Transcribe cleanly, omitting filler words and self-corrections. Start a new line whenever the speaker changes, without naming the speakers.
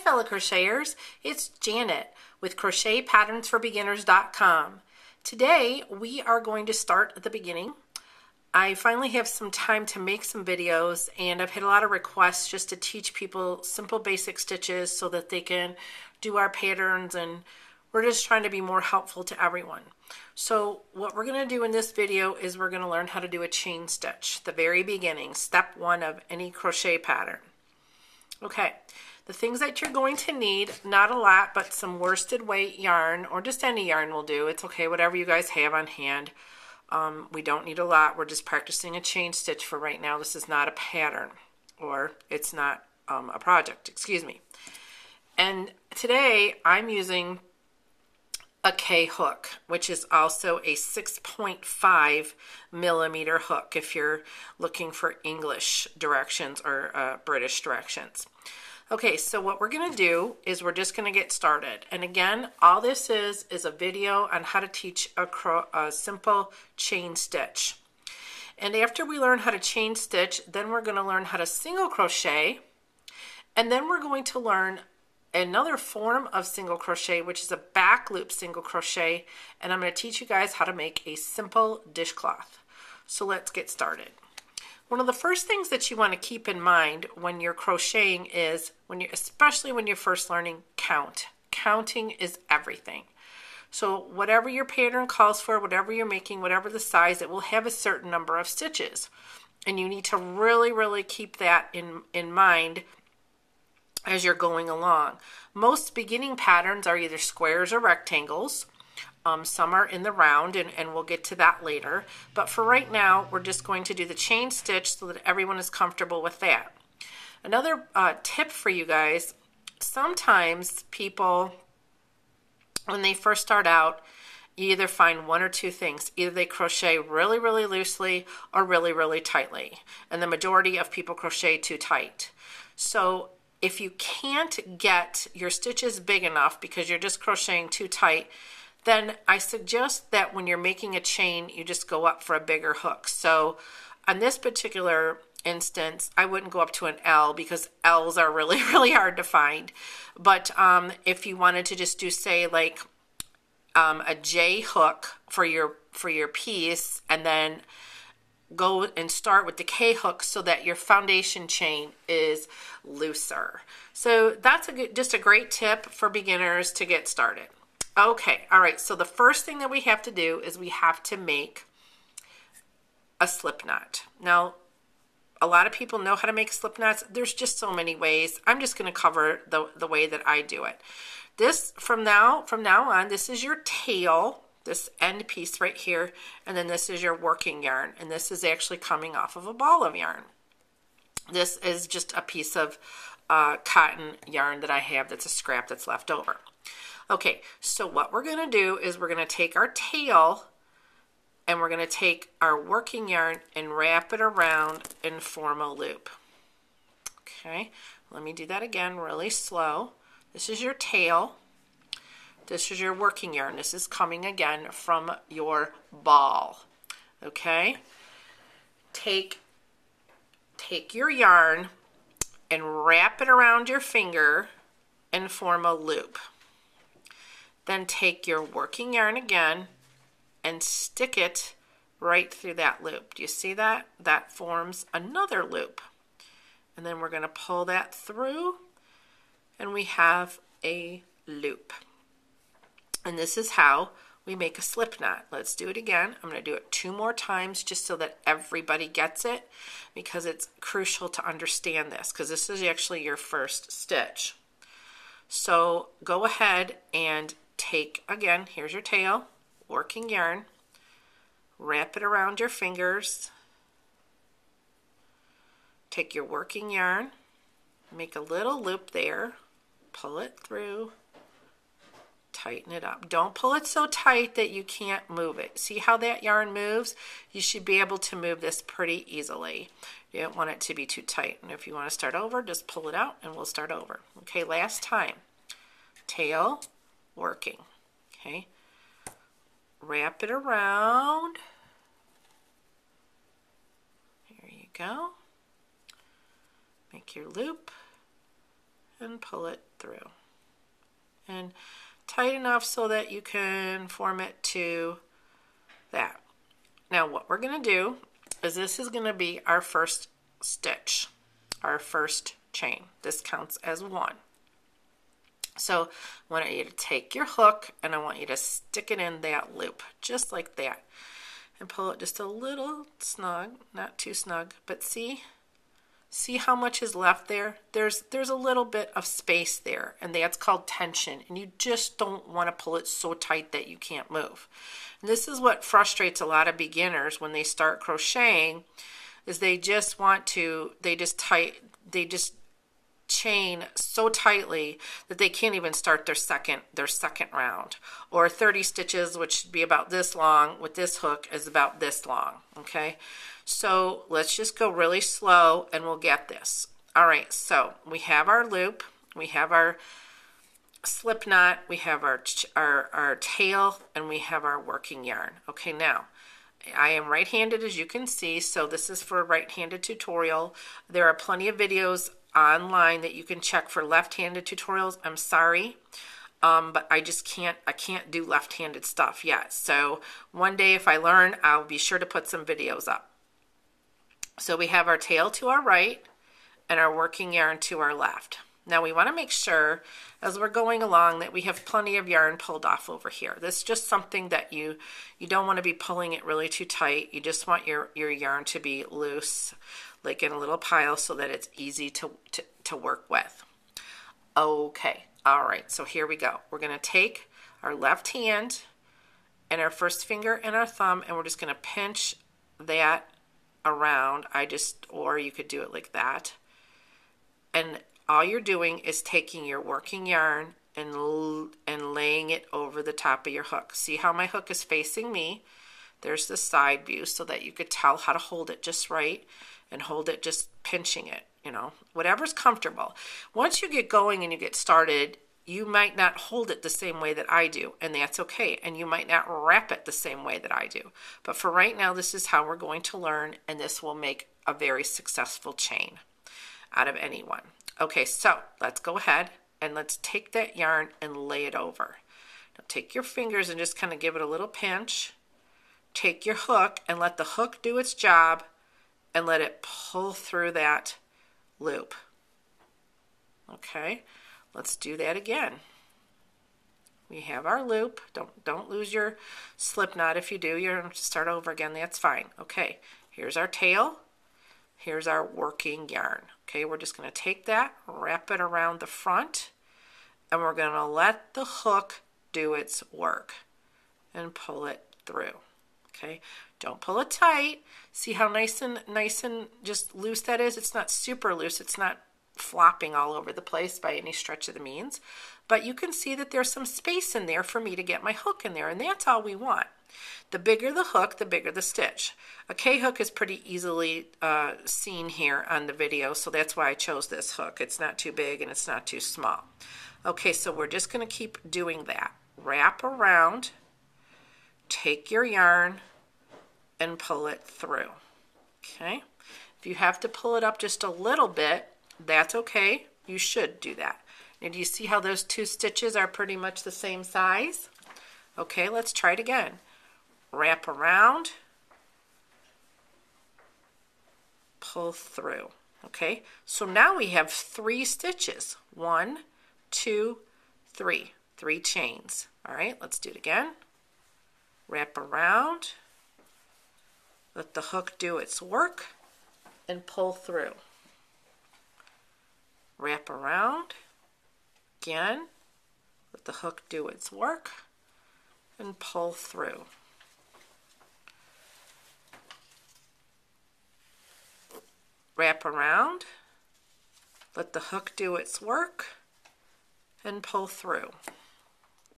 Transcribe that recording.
fellow crocheters, it's Janet with CrochetPatternsForBeginners.com. Today we are going to start at the beginning. I finally have some time to make some videos, and I've had a lot of requests just to teach people simple basic stitches so that they can do our patterns, and we're just trying to be more helpful to everyone. So what we're going to do in this video is we're going to learn how to do a chain stitch, the very beginning, step one of any crochet pattern. Okay, the things that you're going to need, not a lot, but some worsted weight yarn, or just any yarn will do. It's okay, whatever you guys have on hand. We don't need a lot. We're just practicing a chain stitch for right now. This is not a pattern, or it's not a project, excuse me. And today I'm using a K hook, which is also a 6.5 millimeter hook if you're looking for English directions or British directions. Okay, so what we're going to do is we're just going to get started. And again, all this is a video on how to teach a simple chain stitch. And after we learn how to chain stitch, then we're going to learn how to single crochet, and then we're going to learn another form of single crochet, which is a back loop single crochet, and I'm going to teach you guys how to make a simple dishcloth. So let's get started. One of the first things that you want to keep in mind when you're crocheting is, especially when you're first learning, count. Counting is everything. So whatever your pattern calls for, whatever you're making, whatever the size, it will have a certain number of stitches. And you need to really, really keep that in mind as you're going along. Most beginning patterns are either squares or rectangles. Some are in the round, and we'll get to that later. But for right now, we're just going to do the chain stitch so that everyone is comfortable with that. Another tip for you guys, sometimes people, when they first start out, you either find one or two things. Either they crochet really, really loosely or really, really tightly. And the majority of people crochet too tight. So if you can't get your stitches big enough because you're just crocheting too tight, then I suggest that when you're making a chain, you just go up for a bigger hook. So on this particular instance, I wouldn't go up to an L because L's are really, really hard to find. But if you wanted to just do, say, like a J hook for your piece, and then go and start with the K hook so that your foundation chain is looser. So that's just a great tip for beginners to get started. Okay, all right, so the first thing that we have to do is we have to make a slip knot. Now, a lot of people know how to make slip knots. There's just so many ways. I'm just going to cover the way that I do it. This, from now on, this is your tail, this end piece right here, and then this is your working yarn, and this is actually coming off of a ball of yarn. This is just a piece of cotton yarn that I have that's a scrap that's left over. Okay, so what we're going to do is we're going to take our tail and we're going to take our working yarn and wrap it around and form a loop. Okay, let me do that again really slow. This is your tail. This is your working yarn. This is coming again from your ball. Okay, take your yarn and wrap it around your finger and form a loop. Then take your working yarn again and stick it right through that loop. Do you see that? That forms another loop. And then we're going to pull that through, and we have a loop. And this is how we make a slip knot. Let's do it again. I'm going to do it 2 more times just so that everybody gets it, because it's crucial to understand this, because this is actually your first stitch. So go ahead and take, again, here's your tail, working yarn, wrap it around your fingers, take your working yarn, make a little loop there, pull it through, tighten it up. Don't pull it so tight that you can't move it. See how that yarn moves? You should be able to move this pretty easily. You don't want it to be too tight. And if you want to start over, just pull it out and we'll start over. Okay, last time. Tail, working. Okay, wrap it around. There you go. Make your loop and pull it through. And tight enough so that you can form it to that. Now what we're going to do is this is going to be our first stitch, our first chain. This counts as one. So I want you to take your hook and I want you to stick it in that loop, just like that. And pull it just a little snug, not too snug, but see how much is left there? There's a little bit of space there, and that's called tension, and you just don't want to pull it so tight that you can't move. And this is what frustrates a lot of beginners when they start crocheting, is they just chain so tightly that they can't even start their second round. Or 30 stitches, which should be about this long, with this hook is about this long. Okay, so let's just go really slow and we'll get this. All right, so we have our loop, we have our slip knot, we have our tail, and we have our working yarn. Okay, now I am right-handed, as you can see, so this is for a right-handed tutorial. There are plenty of videos online that you can check for left-handed tutorials. I'm sorry, but I can't do left-handed stuff yet. So one day if I learn, I'll be sure to put some videos up. So we have our tail to our right and our working yarn to our left. Now we want to make sure as we're going along that we have plenty of yarn pulled off over here. This is just something that you don't want to be pulling it really too tight. You just want your yarn to be loose, like in a little pile, so that it's easy to work with. Okay, all right, so here we go. We're going to take our left hand and our first finger and our thumb, and we're just going to pinch that around. Or you could do it like that. And all you're doing is taking your working yarn and laying it over the top of your hook. See how my hook is facing me? There's the side view so that you could tell how to hold it just right and hold it just pinching it, whatever's comfortable. Once you get going and you get started, you might not hold it the same way that I do, and that's okay. And you might not wrap it the same way that I do. But for right now, this is how we're going to learn, and this will make a very successful chain out of any one. Okay, so let's go ahead and let's take that yarn and lay it over. Now take your fingers and just kind of give it a little pinch. Take your hook and let the hook do its job and let it pull through that loop. Okay, let's do that again. We have our loop. Don't lose your slip knot. If you do, you're going to start over again. That's fine. Okay, here's our tail. Here's our working yarn. Okay, we're just going to take that, wrap it around the front, and we're going to let the hook do its work and pull it through. Okay, don't pull it tight. See how nice and just loose that is? It's not super loose. It's not flopping all over the place by any stretch of the means, but you can see that there's some space in there for me to get my hook in there, and that's all we want. The bigger the hook, the bigger the stitch. A K-hook is pretty easily seen here on the video, so that's why I chose this hook. It's not too big and it's not too small. Okay, so we're just going to keep doing that. Wrap around, take your yarn, and pull it through. Okay, if you have to pull it up just a little bit, that's okay. You should do that. And do you see how those two stitches are pretty much the same size? Okay, let's try it again. Wrap around, pull through. Okay, so now we have 3 stitches. 1, 2, 3. 3 chains. All right, let's do it again. Wrap around, let the hook do its work, and pull through. Wrap around, again, let the hook do its work, and pull through. Wrap around, let the hook do its work, and pull through.